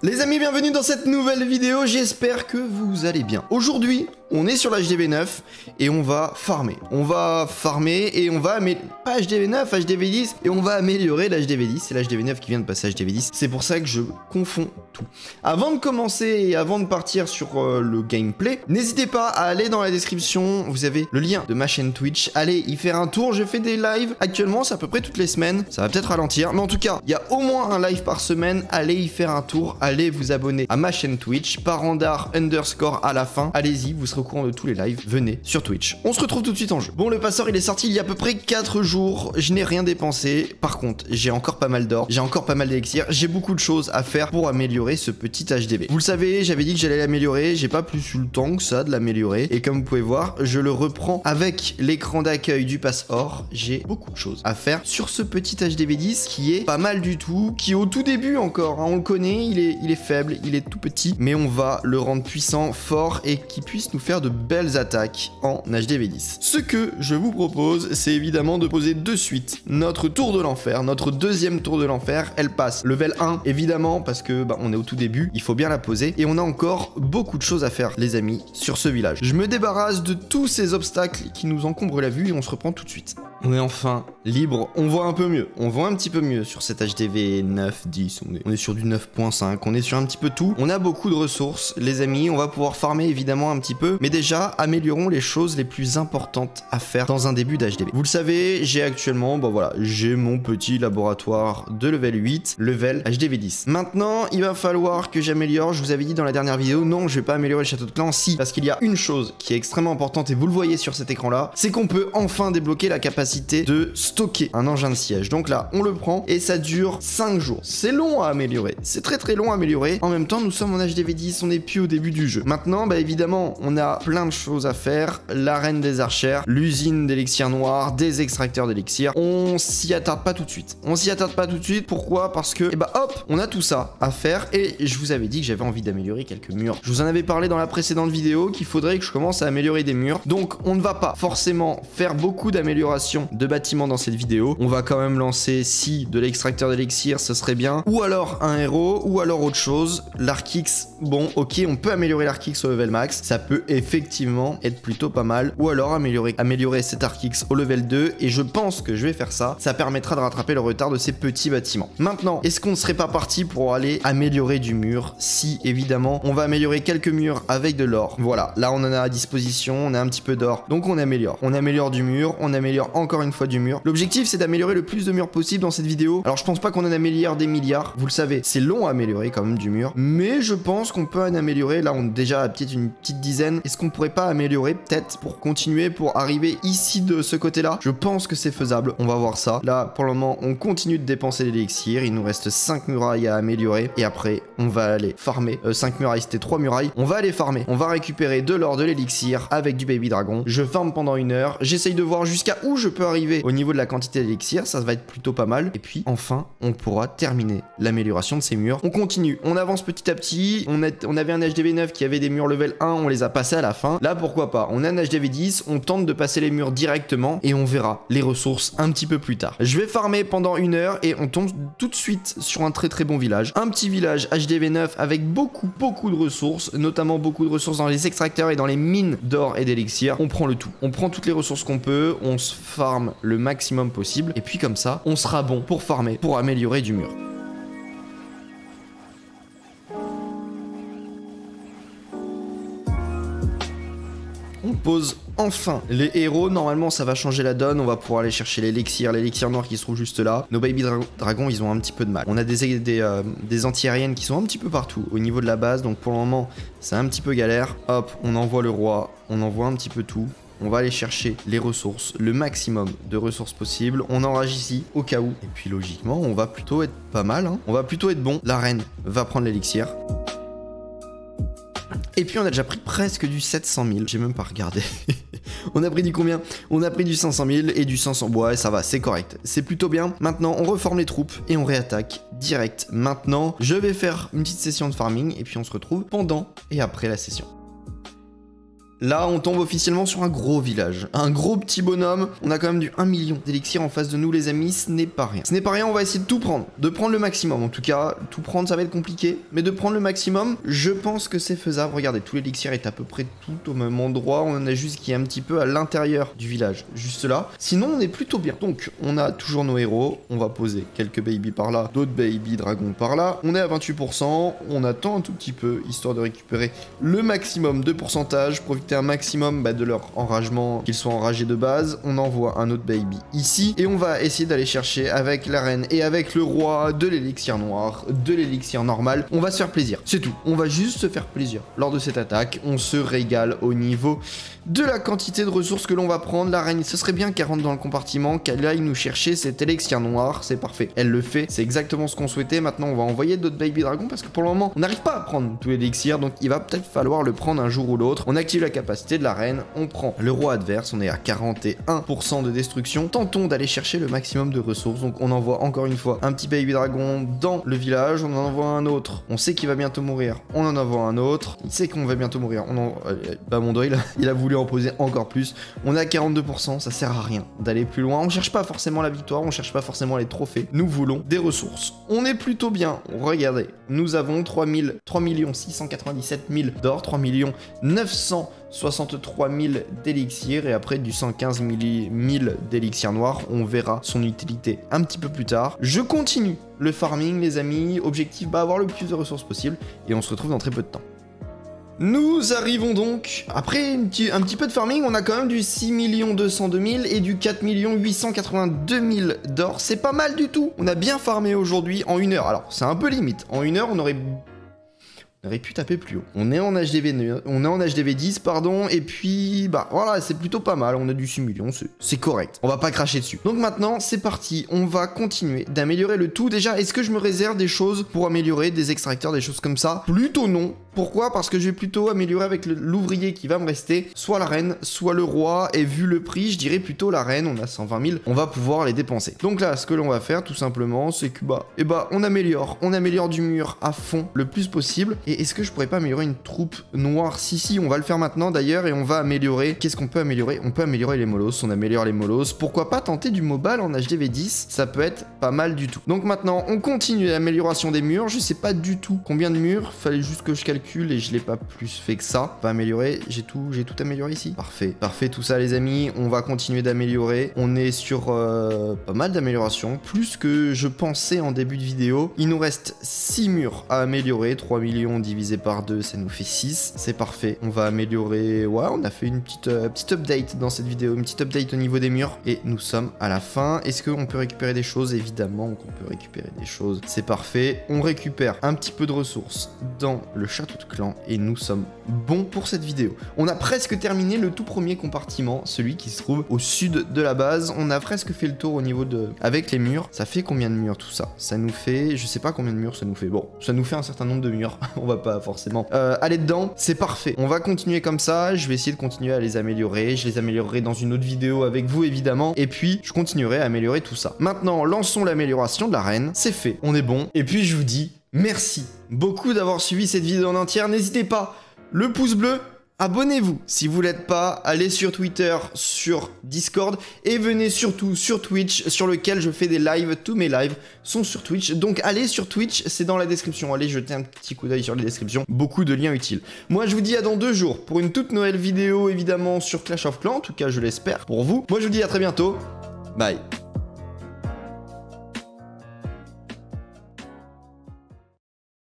Les amis, bienvenue dans cette nouvelle vidéo, j'espère que vous allez bien. Aujourd'hui, on est sur l'HDV9 et on va farmer. On va farmer et on va pas HDV9, HDV10 et on va améliorer l'HDV10. C'est l'HDV9 qui vient de passer HDV10, c'est pour ça que je confonds tout. Avant de commencer et avant de partir sur le gameplay, n'hésitez pas à aller dans la description, vous avez le lien de ma chaîne Twitch. Allez y faire un tour, je fais des lives actuellement, c'est à peu près toutes les semaines. Ça va peut-être ralentir, mais en tout cas, il y a au moins un live par semaine. Allez y faire un tour, allez vous abonner à ma chaîne Twitch, Parandar_ à la fin. Allez-y, vous serez au courant de tous les lives, venez sur Twitch. On se retrouve tout de suite en jeu. Bon, le passeur il est sorti il y a à peu près 4 jours, je n'ai rien dépensé. Par contre, j'ai encore pas mal d'or, j'ai encore pas mal d'élixir, j'ai beaucoup de choses à faire pour améliorer ce petit HDV. Vous le savez, j'avais dit que j'allais l'améliorer, j'ai pas plus eu le temps que ça de l'améliorer. Et comme vous pouvez voir, je le reprends avec l'écran d'accueil du pass or. J'ai beaucoup de choses à faire sur ce petit HDV10 qui est pas mal du tout, qui est au tout début encore, hein, on le connaît, il est faible, il est tout petit, mais on va le rendre puissant, fort et qui puisse nous faire de belles attaques en HDV10. Ce que je vous propose, c'est évidemment de poser de suite notre tour de l'enfer, notre deuxième tour de l'enfer. Elle passe level 1, évidemment, parce que on est au tout début, il faut bien la poser. Et on a encore beaucoup de choses à faire, les amis, sur ce village. Je me débarrasse de tous ces obstacles qui nous encombrent la vue et on se reprend tout de suite. On est enfin libre, on voit un peu mieux, on voit un petit peu mieux sur cet HDV 9, 10, on est sur du 9.5, on est sur un petit peu tout. On a beaucoup de ressources, les amis, on va pouvoir farmer évidemment un petit peu, mais déjà, améliorons les choses les plus importantes à faire dans un début d'HDV. Vous le savez, j'ai actuellement, j'ai mon petit laboratoire de level 8, level HDV 10. Maintenant, il va falloir que j'améliore, je vous avais dit dans la dernière vidéo, non, je vais pas améliorer le château de clan, si, parce qu'il y a une chose qui est extrêmement importante et vous le voyez sur cet écran-là, c'est qu'on peut enfin débloquer la capacité de stocker un engin de siège. Donc là, on le prend et ça dure 5 jours. C'est long à améliorer, c'est très long à améliorer. En même temps, nous sommes en HDV 10, on n'est plus au début du jeu. Maintenant, évidemment, on a plein de choses à faire. L'arène des archères, l'usine d'élixir noir, des extracteurs d'élixir. On s'y attarde pas tout de suite. On s'y attarde pas tout de suite. Pourquoi? Parce que, hop, on a tout ça à faire et je vous avais dit que j'avais envie d'améliorer quelques murs. Je vous en avais parlé dans la précédente vidéo qu'il faudrait que je commence à améliorer des murs. Donc, on ne va pas forcément faire beaucoup d'améliorations de bâtiments dans cette vidéo. On va quand même lancer, si de l'extracteur d'élixir, ce serait bien. Ou alors un héros, ou alors autre chose. L'Arkix, bon, ok, on peut améliorer l'Arkix au level max. Ça peut effectivement être plutôt pas mal. Ou alors améliorer cet Arkix au level 2. Et je pense que je vais faire ça. Ça permettra de rattraper le retard de ces petits bâtiments. Maintenant, est-ce qu'on ne serait pas parti pour aller améliorer du mur? Si, évidemment, on va améliorer quelques murs avec de l'or. Voilà, là on en a à disposition, on a un petit peu d'or. Donc on améliore. On améliore du mur, on améliore encore une fois du mur. L'objectif, c'est d'améliorer le plus de murs possible dans cette vidéo. Alors, je pense pas qu'on en améliore des milliards. Vous le savez, c'est long à améliorer quand même du mur. Mais je pense qu'on peut en améliorer. Là, on est déjà à peut-être une petite dizaine. Est-ce qu'on pourrait pas améliorer peut-être pour continuer, pour arriver ici de ce côté-là? Je pense que c'est faisable. On va voir ça. Là, pour le moment, on continue de dépenser l'élixir. Il nous reste 5 murailles à améliorer. Et après, on va aller farmer. 5 murailles, c'était 3 murailles. On va aller farmer. On va récupérer de l'or, de l'élixir avec du baby dragon. Je farme pendant 1 heure. J'essaye de voir jusqu'à où je peux arriver au niveau de la quantité d'élixir, ça va être plutôt pas mal. Et puis enfin, on pourra terminer l'amélioration de ces murs. On continue, on avance petit à petit. On avait un HDV 9 qui avait des murs level 1, on les a passés à la fin. Là, pourquoi pas? On a un HDV 10, on tente de passer les murs directement et on verra les ressources un petit peu plus tard. Je vais farmer pendant 1 heure et on tombe tout de suite sur un très bon village. Un petit village HDV 9 avec beaucoup de ressources, notamment beaucoup de ressources dans les extracteurs et dans les mines d'or et d'élixir. On prend le tout. On prend toutes les ressources qu'on peut, on se farme le maximum possible et puis comme ça on sera bon pour farmer, pour améliorer du mur. On pose enfin les héros. Normalement ça va changer la donne, on va pouvoir aller chercher l'élixir noir qui se trouve juste là. Nos baby dragons ils ont un petit peu de mal. On a des anti-aériennes qui sont un petit peu partout au niveau de la base, donc pour le moment c'est un petit peu galère. Hop, on envoie le roi, on envoie un petit peu tout. On va aller chercher les ressources, le maximum de ressources possibles. On enrage ici au cas où. Et puis logiquement, on va plutôt être pas mal, hein. On va plutôt être bon. La reine va prendre l'élixir. Et puis on a déjà pris presque du 700 000. J'ai même pas regardé. On a pris du combien? On a pris du 500 000 et du 500. Ouais, ça va, c'est correct. C'est plutôt bien. Maintenant, on reforme les troupes et on réattaque direct. Maintenant, je vais faire une petite session de farming et puis on se retrouve pendant et après la session. Là, on tombe officiellement sur un gros village. Un gros petit bonhomme. On a quand même du 1 million d'élixir en face de nous, les amis. Ce n'est pas rien. Ce n'est pas rien, on va essayer de tout prendre. De prendre le maximum. En tout cas, tout prendre, ça va être compliqué. Mais de prendre le maximum, je pense que c'est faisable. Regardez, tout l'élixir est à peu près tout au même endroit. On en a juste qui est un petit peu à l'intérieur du village. Juste là. Sinon, on est plutôt bien. Donc, on a toujours nos héros. On va poser quelques baby par là. D'autres baby dragons par là. On est à 28%. On attend un tout petit peu, histoire de récupérer le maximum de pourcentage. Profiter un maximum de leur enragement, qu'ils soient enragés de base. On envoie un autre baby ici. Et on va essayer d'aller chercher avec la reine et avec le roi de l'élixir noir, de l'élixir normal. On va se faire plaisir. C'est tout. On va juste se faire plaisir. Lors de cette attaque, on se régale au niveau de la quantité de ressources que l'on va prendre. La reine, ce serait bien qu'elle rentre dans le compartiment, qu'elle aille nous chercher cet élixir noir. C'est parfait. Elle le fait. C'est exactement ce qu'on souhaitait. Maintenant, on va envoyer d'autres baby dragons parce que pour le moment, on n'arrive pas à prendre tout l'élixir. Donc, il va peut-être falloir le prendre un jour ou l'autre. On active la capacité de la reine. On prend le roi adverse. On est à 41% de destruction. Tentons d'aller chercher le maximum de ressources. Donc, on envoie encore une fois un petit baby dragon dans le village. On en envoie un autre. On sait qu'il va bientôt mourir. On en envoie un autre. Il sait qu'on va bientôt mourir. Mon doigt, il a voulu en poser encore plus. On est à 42%. Ça sert à rien d'aller plus loin. On cherche pas forcément la victoire. On cherche pas forcément les trophées. Nous voulons des ressources. On est plutôt bien. Regardez. Nous avons 3 697 000 d'or. 3 963 000 d'élixir et après du 115 000 d'élixir noir. On verra son utilité un petit peu plus tard. Je continue le farming, les amis. Objectif, avoir le plus de ressources possible et on se retrouve dans très peu de temps. Nous arrivons donc, après un petit peu de farming, on a quand même du 6 202 000 et du 4 882 000 d'or. C'est pas mal du tout. On a bien farmé aujourd'hui en 1 heure. Alors, c'est un peu limite. En 1 heure, on aurait pu taper plus haut. On est en HDV 10, pardon, et puis, voilà, c'est plutôt pas mal. On a du 6 millions, c'est correct. On va pas cracher dessus. Donc maintenant, c'est parti. On va continuer d'améliorer le tout. Déjà, est-ce que je me réserve des choses pour améliorer, des extracteurs, des choses comme ça? Plutôt non. Pourquoi? Parce que je vais plutôt améliorer avec l'ouvrier qui va me rester, soit la reine, soit le roi, et vu le prix, je dirais plutôt la reine, on a 120 000, on va pouvoir les dépenser. Donc là, ce que l'on va faire, tout simplement, c'est que, on améliore du mur à fond, le plus possible, et est-ce que je pourrais pas améliorer une troupe noire? Si, on va le faire maintenant d'ailleurs, et on va améliorer, qu'est-ce qu'on peut améliorer? On peut améliorer les molosses, on améliore les molosses, pourquoi pas tenter du mobile en HDV 10, ça peut être pas mal du tout. Donc maintenant, on continue l'amélioration des murs, je sais pas du tout combien de murs, fallait juste que je calcule, et je l'ai pas plus fait que ça. On va améliorer, j'ai tout amélioré ici. Parfait tout ça les amis, on va continuer d'améliorer. On est sur pas mal d'améliorations, plus que je pensais en début de vidéo. Il nous reste 6 murs à améliorer, 3 millions divisé par 2, ça nous fait 6. C'est parfait, on va améliorer, on a fait une petite update dans cette vidéo, une petite update au niveau des murs, et nous sommes à la fin. Est-ce qu'on peut récupérer des choses? Évidemment qu'on peut récupérer des choses, c'est parfait. On récupère un petit peu de ressources dans le château de clan et nous sommes bons pour cette vidéo. On a presque terminé le tout premier compartiment, celui qui se trouve au sud de la base. On a presque fait le tour au niveau de... avec les murs. Ça fait combien de murs tout ça? Ça nous fait... je sais pas combien de murs ça nous fait. Bon, ça nous fait un certain nombre de murs. On va pas forcément aller dedans. C'est parfait. On va continuer comme ça. Je vais essayer de continuer à les améliorer. Je les améliorerai dans une autre vidéo avec vous évidemment. Et puis, je continuerai à améliorer tout ça. Maintenant, lançons l'amélioration de la reine. C'est fait. On est bon. Et puis, je vous dis... merci beaucoup d'avoir suivi cette vidéo en entière. N'hésitez pas, le pouce bleu, abonnez-vous. Si vous l'êtes pas, allez sur Twitter, sur Discord et venez surtout sur Twitch sur lequel je fais des lives. Tous mes lives sont sur Twitch. Donc allez sur Twitch, c'est dans la description. Allez jeter un petit coup d'œil sur les descriptions. Beaucoup de liens utiles. Moi je vous dis à dans 2 jours pour une toute nouvelle vidéo évidemment sur Clash of Clans. En tout cas je l'espère pour vous. Moi je vous dis à très bientôt. Bye.